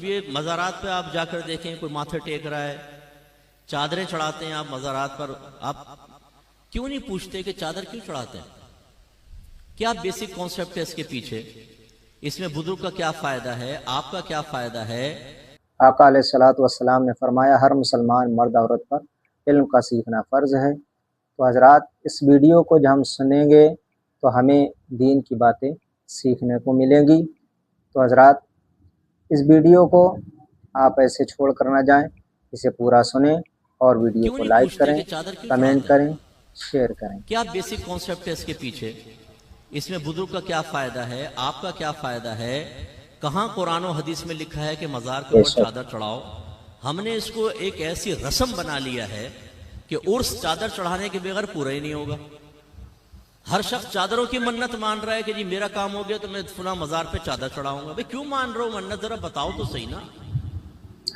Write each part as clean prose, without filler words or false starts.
اب یہ مزارات پہ آپ جا کر دیکھیں، کوئی ماتھے ٹیک رہا ہے، چادریں چڑھاتے ہیں آپ مزارات پر، آپ کیوں نہیں پوچھتے کہ چادر کیوں چڑھاتے ہیں؟ کیا بیسک کانسیپٹ ہے اس کے پیچھے؟ اس میں بزرگ کا کیا فائدہ ہے، آپ کا کیا فائدہ ہے؟ آقا علیہ الصلوۃ والسلام نے فرمایا ہر مسلمان مرد عورت پر علم کا سیکھنا فرض ہے۔ تو حضرات اس ویڈیو کو جب ہم سنیں گے تو ہمیں دین کی باتیں سیکھنے کو ملیں گی۔ تو حضرات اس ویڈیو کو آپ ایسے چھوڑ کر نہ جائیں، اسے پورا سنیں اور ویڈیو کیوں کو نہیں لائک پوچھتے کریں، کہ چادر کیوں کمنٹ چڑھاتے کریں، ہیں؟ شیئر کریں۔ کیا بیسک کانسیپٹ ہے اس کے پیچھے؟ اس میں بزرگ کا کیا فائدہ ہے، آپ کا کیا فائدہ ہے؟ کہاں قرآن و حدیث میں لکھا ہے کہ مزار کے اوپر چادر چڑھاؤ؟ ہم نے اس کو ایک ایسی رسم بنا لیا ہے کہ عرس چادر چڑھانے کے بغیر پورا ہی نہیں ہوگا۔ ہر شخص چادروں کی منت مان رہا ہے کہ جی میرا کام ہو گیا تو میں فلاں مزار پہ چادر چڑھاؤں گا۔ بھئی کیوں مان رہا ہو منت؟ ذرا بتاؤ تو صحیح نا۔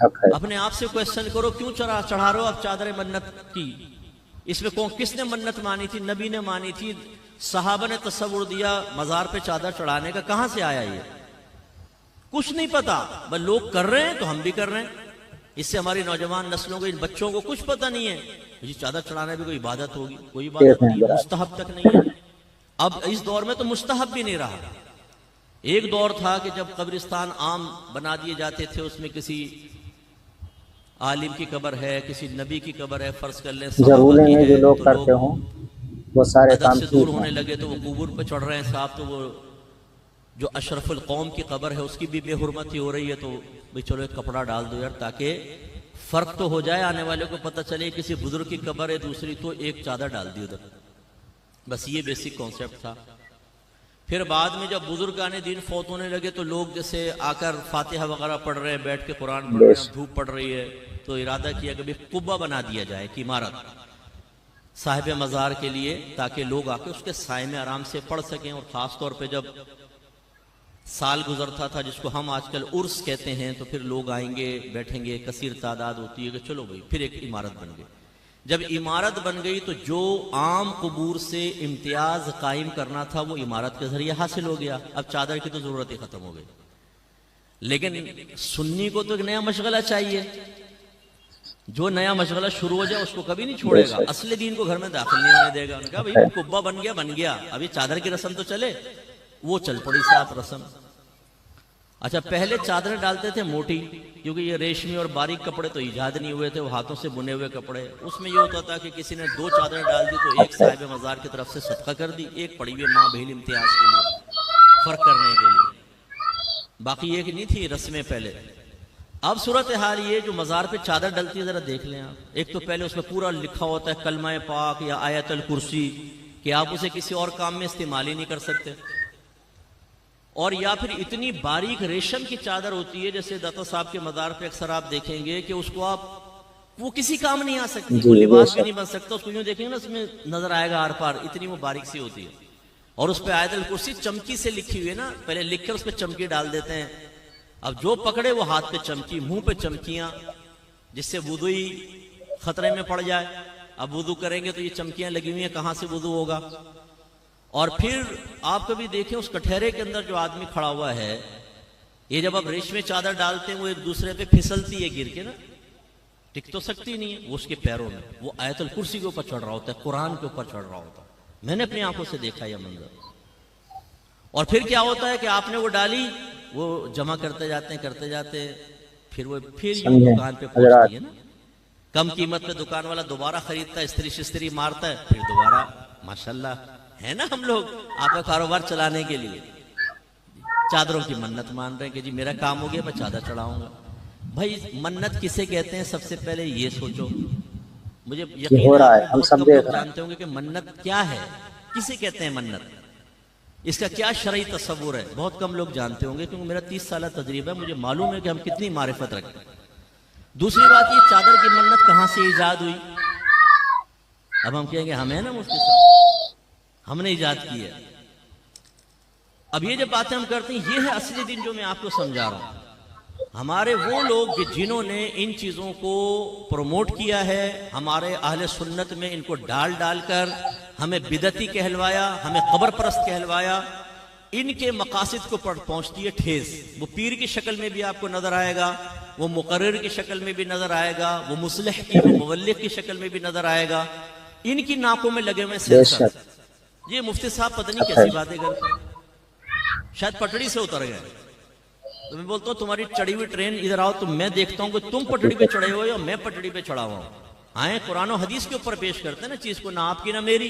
حق ہے۔ اپنے آپ سے کویسچن کرو، کیوں چڑھا رہے ہو آپ چادر منت کی؟ اس میں کس نے منت مانی تھی؟ نبی نے مانی تھی، صحابہ نے تصور دیا مزار پہ چادر چڑھانے کا، کہاں سے آیا یہ؟ کچھ نہیں پتا، بس لوگ کر رہے ہیں تو ہم بھی کر رہے ہیں۔ اس سے ہماری نوجوان نسلوں کو، ان بچوں کو کچھ پتہ نہیں ہے جی چادر چڑھانا بھی کوئی عبادت ہوگی، کوئی عبادت نہیں ہے، مستحب تک نہیں ہے۔ اب اس دور میں تو مستحب بھی نہیں رہا۔ ایک دور تھا کہ جب قبرستان عام بنا دیے جاتے تھے، اس میں کسی عالم کی قبر ہے، کسی نبی کی قبر ہے، فرض کر لیں ضرور صحابہ کی میں جو ہے، لوگ تو کرتے لوگ ہوں وہ سارے ادب کام سے دور ٹھیک ہونے ہیں۔ لگے تو وہ قبور پہ چڑھ رہے ہیں صاحب، تو وہ جو اشرف القوم کی قبر ہے اس کی بھی بے حرمتی ہو رہی ہے، تو بھئی چلو ایک کپڑا ڈال دو یار، تاکہ فرق تو ہو جائے، آنے والے کو پتہ چلے کسی بزرگ کی قبر ہے دوسری، تو ایک چادر ڈال دی ادھر۔ بس یہ بیسک کانسیپٹ تھا۔ پھر بعد میں جب بزرگان دین فوت ہونے لگے تو لوگ جیسے آ کر فاتحہ وغیرہ پڑھ رہے ہیں، بیٹھ کے قرآن پڑھ رہے ہیں، دھوپ پڑ رہی ہے، تو ارادہ کیا کہ قبہ بنا دیا جائے، ایک عمارت صاحب مزار کے لیے، تاکہ لوگ آ کے اس کے سائے میں آرام سے پڑھ سکیں۔ اور خاص طور پہ جب سال گزرتا تھا جس کو ہم آج کل عرس کہتے ہیں، تو پھر لوگ آئیں گے، بیٹھیں گے، کثیر تعداد ہوتی ہے کہ چلو بھئی پھر ایک عمارت بن گئی۔ جب عمارت بن گئی تو جو عام قبور سے امتیاز قائم کرنا تھا وہ عمارت کے ذریعے حاصل ہو گیا، اب چادر کی تو ضرورت ہی ختم ہو گئی۔ لیکن سنی کو تو ایک نیا مشغلہ چاہیے، جو نیا مشغلہ شروع ہو جائے اس کو کبھی نہیں چھوڑے گا، اصل دین کو گھر میں داخل نہیں ہونے دے گا۔ انہوں نے کہا بھئی قبہ بن گیا، ابھی چادر کی رسم تو چلے، وہ چل پڑی صاحب رسم۔ اچھا پہلے چادریں ڈالتے تھے موٹی، کیونکہ یہ ریشمی اور باریک کپڑے تو ایجاد نہیں ہوئے تھے، وہ ہاتھوں سے بنے ہوئے کپڑے، اس میں یہ ہوتا تھا کہ کسی نے 2 چادریں ڈال دی تو ایک صاحب مزار کی طرف سے صدقہ کر دی، ایک پڑی ہوئی ماں بہن امتیاز کے لیے، فرق کرنے کے لیے، باقی ایک نہیں تھی رسمیں پہلے۔ اب صورتحال یہ جو مزار پہ چادر ڈلتی ہے ذرا دیکھ لیں آپ، ایک تو پہلے اس میں پورا لکھا ہوتا ہے کلمہ پاک یا آیت الکرسی، کہ آپ اسے کسی اور کام میں استعمال ہی نہیں کر سکتے، اور یا پھر اتنی باریک ریشم کی چادر ہوتی ہے، جیسے داتا صاحب کے مزار پہ اکثر آپ دیکھیں گے کہ اس کو وہ کسی کام نہیں آ سکتی، وہ لباس بھی نہیں بن سکتا، اس کو یوں دیکھیں گے نا اس میں نظر آئے گا آر پار، اتنی وہ باریک سی ہوتی ہے۔ اور اس پہ آیت الکرسی چمکی سے لکھی ہوئی ہے نا، پہلے لکھ کر اس پہ چمکی ڈال دیتے ہیں، اب جو پکڑے وہ ہاتھ پہ چمکی، منہ پہ چمکیاں، جس سے وضو ہی خطرے میں پڑ جائے۔ اب وضو کریں گے تو یہ چمکیاں لگی ہوئی ہیں، کہاں سے وضو ہوگا؟ اور پھر آپ کبھی دیکھیں اس کٹہرے کے اندر جو آدمی کھڑا ہوا ہے، یہ جب آپ ریشمی چادر ڈالتے ہیں وہ ایک دوسرے پہ پھسلتی ہے گر کے نا، ٹک تو سکتی نہیں ہے، وہ اس کے پیروں میں وہ آیت الکرسی کے اوپر چڑھ رہا ہوتا ہے، قرآن کے اوپر چڑھ رہا ہوتا ہے، میں نے اپنی آنکھوں سے دیکھا یہ منظر۔ اور پھر کیا ہوتا ہے کہ آپ نے وہ ڈالی، وہ جمع کرتے جاتے ہیں، پھر وہ یوں دکان پہ پہنچتی ہے نا، کم قیمت پہ دکان والا دوبارہ خریدتا ہے، استری شستری مارتا ہے، پھر دوبارہ ماشاءاللہ ہے نا، ہم لوگ آپ کا کاروبار چلانے کے لیے چادروں کی منت مان رہے ہیں کہ جی میرا کام ہو گیا میں چادر چڑھاؤں گا۔ بھائی منت کسے کہتے ہیں؟ سب سے پہلے یہ سوچو، مجھے یقین ہے آپ میں بہت کم لوگ جانتے ہوں گے کہ منت کیا ہے، کسے کہتے ہیں منت، اس کا کیا شرعی تصور ہے، بہت کم لوگ جانتے ہوں گے، کیونکہ میرا 30 سالہ تجربہ ہے، مجھے معلوم ہے کہ ہم کتنی معرفت رکھتے ہیں۔ دوسری بات یہ چادر کی منت کہاں سے ایجاد ہوئی؟ اب ہم کہیں گے ہم ہیں نا مفتی صاحب، ہم نے ایجاد کی ہے۔ اب یہ جب باتیں ہم کرتے ہیں، یہ ہے اصلی دین جو میں آپ کو سمجھا رہا ہوں۔ ہمارے وہ لوگ جنہوں نے ان چیزوں کو پروموٹ کیا ہے، ہمارے اہل سنت میں ان کو ڈال کر ہمیں بدعتی کہلوایا، ہمیں قبر پرست کہلوایا، ان کے مقاصد کو پہنچتی ہے ٹھیس. وہ پیر کی شکل میں بھی آپ کو نظر آئے گا, وہ مقرر کی شکل میں بھی نظر آئے گا, وہ مصلح کی وہ مبلغ کی شکل میں بھی نظر آئے گا. ان کی ناکوں میں لگے ہوئے سینسر. یہ مفتی صاحب پتہ نہیں کیسی باتیں کرتے ہیں, شاید پٹڑی سے اتر گئے. تو میں بولتا ہوں تمہاری چڑھی ہوئی ٹرین ادھر آؤ تو میں دیکھتا ہوں کہ تم پٹڑی پہ چڑھے ہوئے اور میں پٹڑی پہ چڑھا ہوا ہوں. آئیں قرآن و حدیث کے اوپر پیش کرتے ہیں نا چیز کو, نہ آپ کی نہ میری.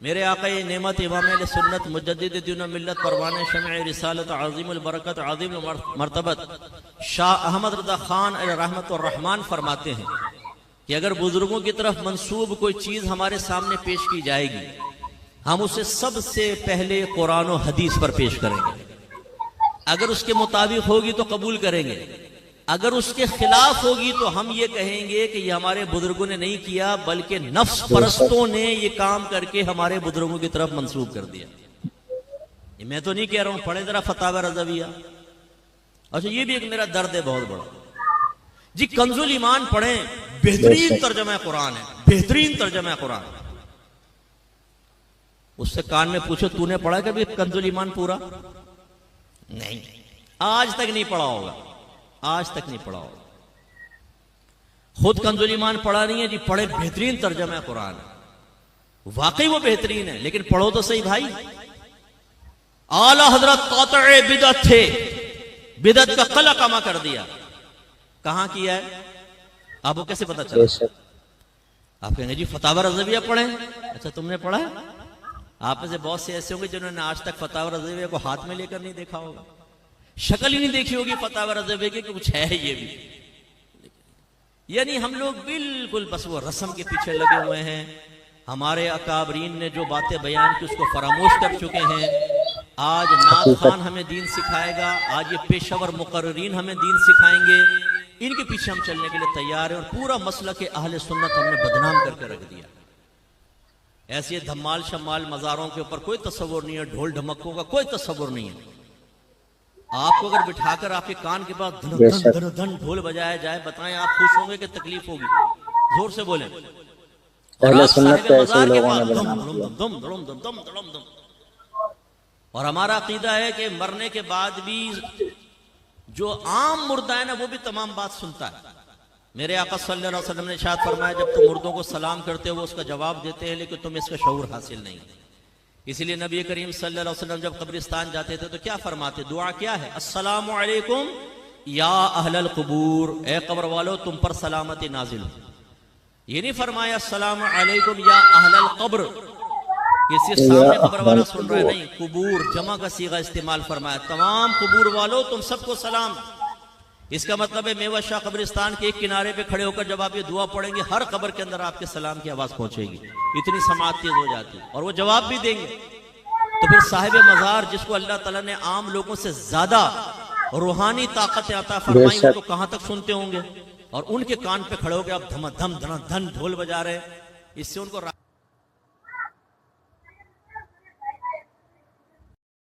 میرے آقا نعمت امام اہل سنت مجدد دین و ملت پروان شمع رسالت عظیم البرکت عظیم المرتبت شاہ احمد رضا خان علیہ رحمت الرحمن فرماتے ہیں کہ اگر بزرگوں کی طرف منسوب کوئی چیز ہمارے سامنے پیش کی جائے گی, ہم اسے سب سے پہلے قرآن و حدیث پر پیش کریں گے. اگر اس کے مطابق ہوگی تو قبول کریں گے, اگر اس کے خلاف ہوگی تو ہم یہ کہیں گے کہ یہ ہمارے بزرگوں نے نہیں کیا بلکہ نفس پرستوں نے یہ کام کر کے ہمارے بزرگوں کی طرف منسوب کر دیا. یہ میں تو نہیں کہہ رہا ہوں, پڑھیں ذرا فتاوی رضویہ. اچھا یہ بھی ایک میرا درد ہے بہت بڑا جی. کنز الایمان پڑھیں, بہترین ترجمہ قرآن ہے, بہترین ترجمہ قرآن. اس سے کان میں پوچھو تو نے پڑھا کبھی کنز الایمان پورا؟ نہیں, آج تک نہیں پڑھا ہوگا, آج تک نہیں پڑھا ہوگا. خود کنز الایمان پڑھا نہیں ہے جی, پڑھے بہترین ترجمہ قرآن. واقعی وہ بہترین ہے, لیکن پڑھو تو صحیح بھائی. اعلی حضرت قاطع بدعت تھے, بدعت کا قلع کما کر دیا. کہاں کیا ہے آپ کو کیسے پتا چلا؟ آپ کہیں گے جی فتاوی رضویہ پڑھیں. اچھا تم نے پڑھا ہے؟ آپ میں سے بہت سے ایسے ہوں گے جنہوں نے آج تک فتاوی رضویہ کو ہاتھ میں لے کر نہیں دیکھا ہوگا, شکل ہی نہیں دیکھی ہوگی فتاوی رضویہ کی کہ کچھ ہے یہ بھی. یعنی ہم لوگ بالکل بس وہ رسم کے پیچھے لگے ہوئے ہیں. ہمارے اکابرین نے جو باتیں بیان کی اس کو فراموش کر چکے ہیں. آج نعت خان ہمیں دین سکھائے گا, آج یہ پیشہ ور مقررین ہمیں دین سکھائیں گے. ان کے پیچھے ہم چلنے کے لیے تیار ہیں, اور پورا مسلک اہل سنت ہم نے بدنام کر کے رکھ دیا. ایسے دھمال شمال مزاروں کے اوپر کوئی تصور نہیں ہے, ڈھول ڈھمکوں کا کوئی تصور نہیں ہے. آپ کو اگر بٹھا کر آپ کے کان کے پاس دھن دھن دھن دھن ڈھول بجایا جائے, بتائیں آپ خوش ہوں گے کہ تکلیف ہوگی؟ زور سے بولیں. اور آپ صاحب مزار کے پاس دم دم دم دم دم دم دم دم. اور ہمارا عقیدہ ہے کہ مرنے کے بعد بھی جو عام مردہ ہے نا وہ بھی تمام بات سنتا ہے. میرے آقا صلی اللہ علیہ وسلم نے ارشاد فرمایا جب تم مردوں کو سلام کرتے ہو وہ اس کا جواب دیتے ہیں, لیکن تمہیں اس کا شعور حاصل نہیں. اسی لیے نبی کریم صلی اللہ علیہ وسلم جب قبرستان جاتے تھے تو کیا فرماتے؟ دعا کیا ہے؟ السلام علیکم یا اہل القبور, اے قبر والو تم پر سلامتی نازل ہو. یہ نہیں فرمایا السلام علیکم یا اہل القبر, کسی سامنے قبر والا سن رہا ہے, نہیں, قبور جمع کا صیغہ استعمال فرمایا, تمام قبور والو تم سب کو سلام. اس کا مطلب ہے میوہ شاہ قبرستان کے ایک کنارے پہ کھڑے ہو کر جب آپ یہ دعا پڑھیں گے ہر قبر کے اندر آپ کے سلام کی آواز پہنچے گی. اتنی سماعت تیز ہو جاتی ہے, اور وہ جواب بھی دیں گے. تو پھر صاحب مزار جس کو اللہ تعالیٰ نے عام لوگوں سے زیادہ روحانی طاقت عطا فرمائی, ان کو کہاں تک سنتے ہوں گے, اور ان کے کان پہ کھڑے ہو کے آپ دھم دھم دھن دھن ڈھول بجا رہے, اس سے ان کو